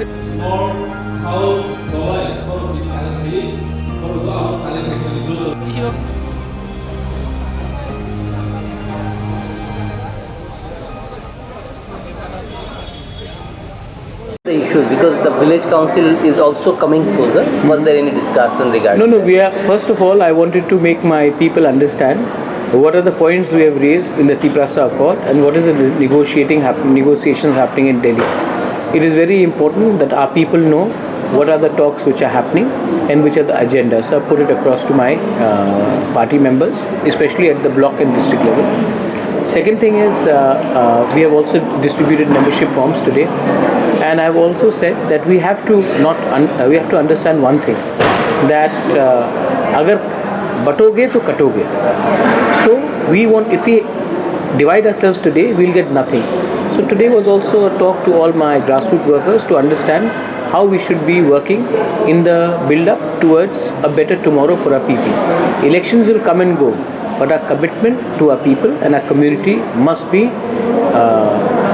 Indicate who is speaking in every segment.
Speaker 1: The issues, because the village council is also coming closer. Was there any discussion regarding?
Speaker 2: No. We are, first of all, I wanted to make my people understand what are the points we have raised in the TRIPURA Accord and what is the negotiations happening in Delhi. It is very important that our people know what are the talks which are happening and which are the agendas. So I put it across to my party members, especially at the block and district level. Second thing is we have also distributed membership forms today, and I have also said that we have to we have to understand one thing, that agar batoge to katoge. So we want, if we divide ourselves today, we will get nothing. So today was also a talk to all my grassroots workers to understand how we should be working in the build-up towards a better tomorrow for our people. Elections will come and go, but our commitment to our people and our community must be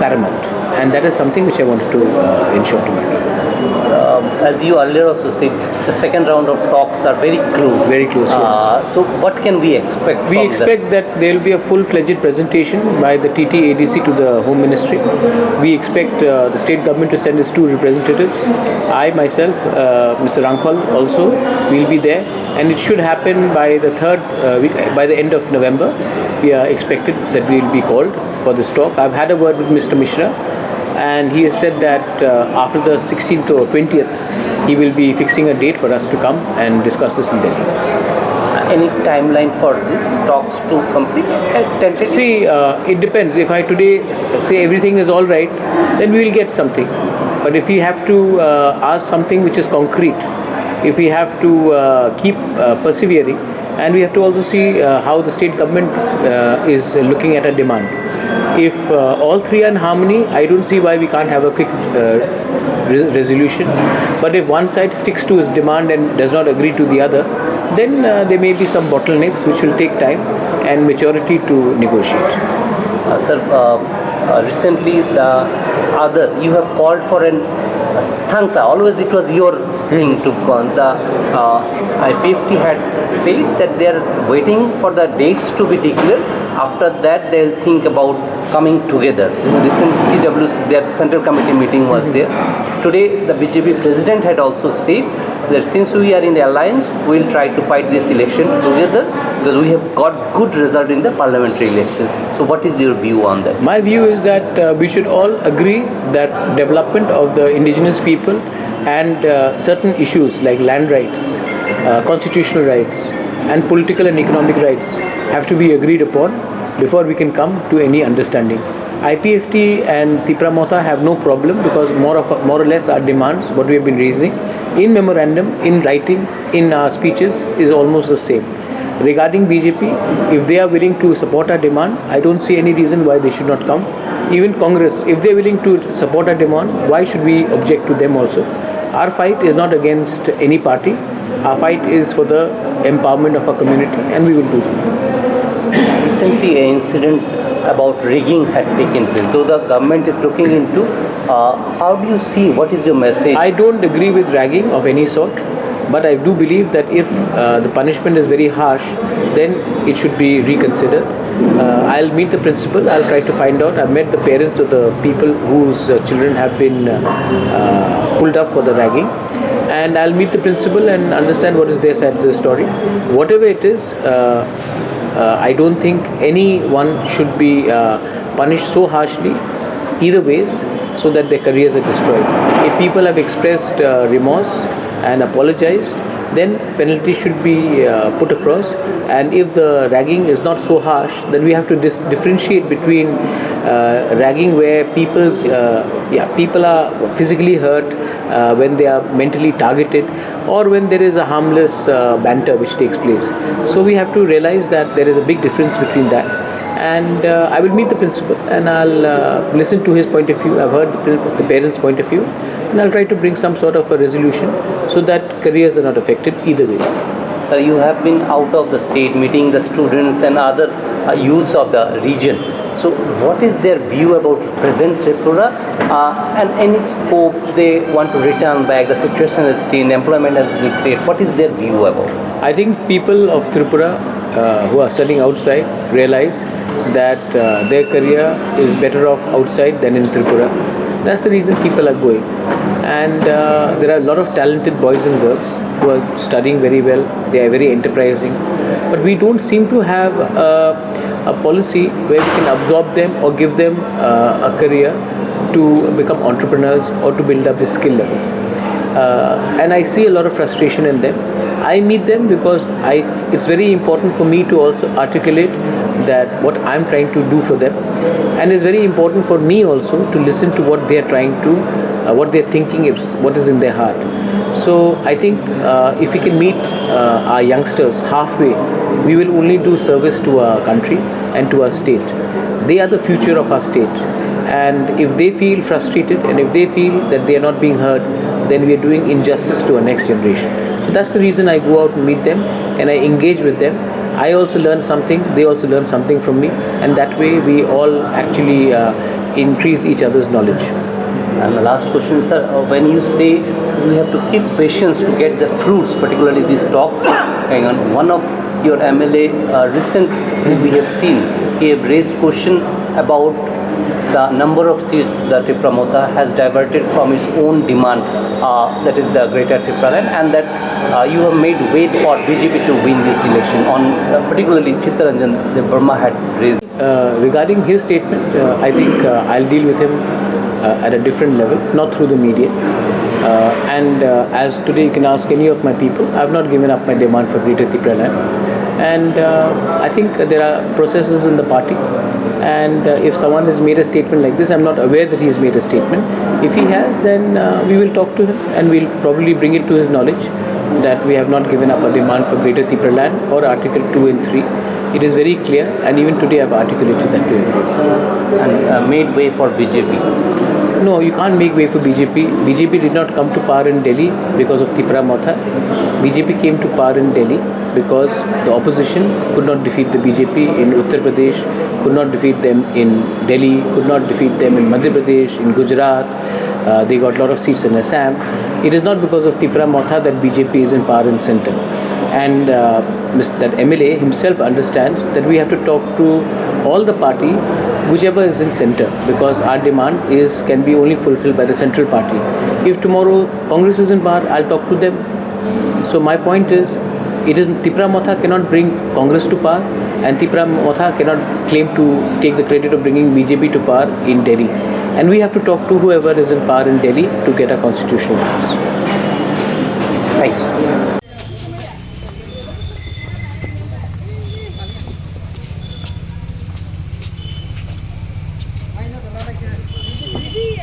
Speaker 2: paramount, and that is something which I wanted to ensure tonight.
Speaker 1: As you earlier also said, the second round of talks are very close.
Speaker 2: Very close. Yes.
Speaker 1: So what can we expect?
Speaker 2: We expect that there will be a full-fledged presentation by the TTADC to the Home Ministry. We expect the state government to send its 2 representatives. I myself, Mr. Rankhal also will be there, and it should happen by the by the end of November. We are expected that we will be called for this talk. I've had a word with Mr. Mishra, and he has said that after the 16th or 20th, he will be fixing a date for us to come and discuss this in Delhi.
Speaker 1: Any timeline for these talks to complete?
Speaker 2: See, it depends. If I today say everything is all right, then we will get something. But if we have to ask something which is concrete, if we have to keep persevering, and we have to also see how the state government is looking at a demand. If all three are in harmony, I don't see why we can't have a quick resolution. But if one side sticks to its demand and does not agree to the other, then there may be some bottlenecks which will take time and maturity to negotiate.
Speaker 1: Sir, recently you have called for an thanks. Always it was your thing to the IPFT had said that they are waiting for the dates to be declared. After that, they will think about coming together. This recent CWC, their central committee meeting was there. Today, the BJP president had also said that since we are in the alliance, we will try to fight this election together because we have got good result in the parliamentary election. So what is your view on that?
Speaker 2: My view is that we should all agree that development of the indigenous people and certain issues like land rights, constitutional rights and political and economic rights have to be agreed upon before we can come to any understanding. IPFT and TRIPURA Mota have no problem because more or less our demands, what we have been raising in memorandum, in writing, in our speeches is almost the same. Regarding BJP, if they are willing to support our demand, I don't see any reason why they should not come. Even Congress, if they are willing to support our demand, why should we object to them also? Our fight is not against any party. Our fight is for the empowerment of our community, and we will do that.
Speaker 1: Recently, an incident about rigging had taken place. Though the government is looking into, how do you see? What is your message?
Speaker 2: I don't agree with ragging of any sort, but I do believe that if the punishment is very harsh, then it should be reconsidered. I'll meet the principal. I'll try to find out. I've met the parents of the people whose children have been pulled up for the ragging, and I'll meet the principal and understand what is their side of the story. Whatever it is, I don't think anyone should be punished so harshly either ways so that their careers are destroyed. If people have expressed remorse and apologized, then penalty should be put across, and if the ragging is not so harsh, then we have to differentiate between ragging where people are physically hurt when they are mentally targeted, or when there is a harmless banter which takes place. So we have to realize that there is a big difference between that, and I will meet the principal and I'll listen to his point of view. I've heard the parents' point of view, and I'll try to bring some sort of a resolution so that careers are not affected either ways.
Speaker 1: Sir, you have been out of the state meeting the students and other youths of the region. So what is their view about present Tripura and any scope they want to return back, the situation is still, employment has been created, what is their view about?
Speaker 2: I think people of Tripura who are studying outside realize that their career is better off outside than in Tripura. That's the reason people are going. And there are a lot of talented boys and girls who are studying very well. They are very enterprising. But we don't seem to have a policy where we can absorb them or give them a career to become entrepreneurs or to build up the skill level. And I see a lot of frustration in them. I meet them because it's very important for me to also articulate that what I'm trying to do for them, and it's very important for me also to listen to what they are trying to, what they're thinking is, what is in their heart. So I think if we can meet our youngsters halfway, we will only do service to our country and to our state. They are the future of our state. And if they feel frustrated and if they feel that they are not being heard, then we are doing injustice to our next generation. So that's the reason I go out and meet them and I engage with them. I also learn something, they also learn something from me, and that way we all actually increase each other's knowledge.
Speaker 1: And the last question, sir, when you say we have to keep patience to get the fruits, particularly these talks, hang on, one of your MLA recently we have seen, he have raised question about the number of seats that Tripura Mota has diverted from its own demand, that is the Greater Tripura Land, and that you have made wait for BJP to win this election. On particularly Chittaranjan, the Burma had raised.
Speaker 2: Regarding his statement, I think I'll deal with him at a different level, not through the media. And as today you can ask any of my people, I have not given up my demand for Greater Tripura Land. And I think there are processes in the party, and if someone has made a statement like this, I'm not aware that he has made a statement. If he has, then we will talk to him and we'll probably bring it to his knowledge that we have not given up a demand for Greater Tripura Land or Article 2 and 3. It is very clear, and even today I've articulated that to him.
Speaker 1: And made way for BJP.
Speaker 2: No, you can't make way for BJP. BJP did not come to power in Delhi because of Tripura Motha. BJP came to power in Delhi because the opposition could not defeat the BJP in Uttar Pradesh, could not defeat them in Delhi, could not defeat them in Madhya Pradesh, in Gujarat. They got a lot of seats in Assam. It is not because of Tripura Motha that BJP is in power in center. And that MLA himself understands that we have to talk to all the party, whichever is in center, because our demand can be only fulfilled by the central party. If tomorrow Congress is in power, I'll talk to them. So my point is, Tripura Motha cannot bring Congress to power, and Tripura Motha cannot claim to take the credit of bringing BJP to power in Delhi. And we have to talk to whoever is in power in Delhi to get a constitutional rights.
Speaker 1: Thanks.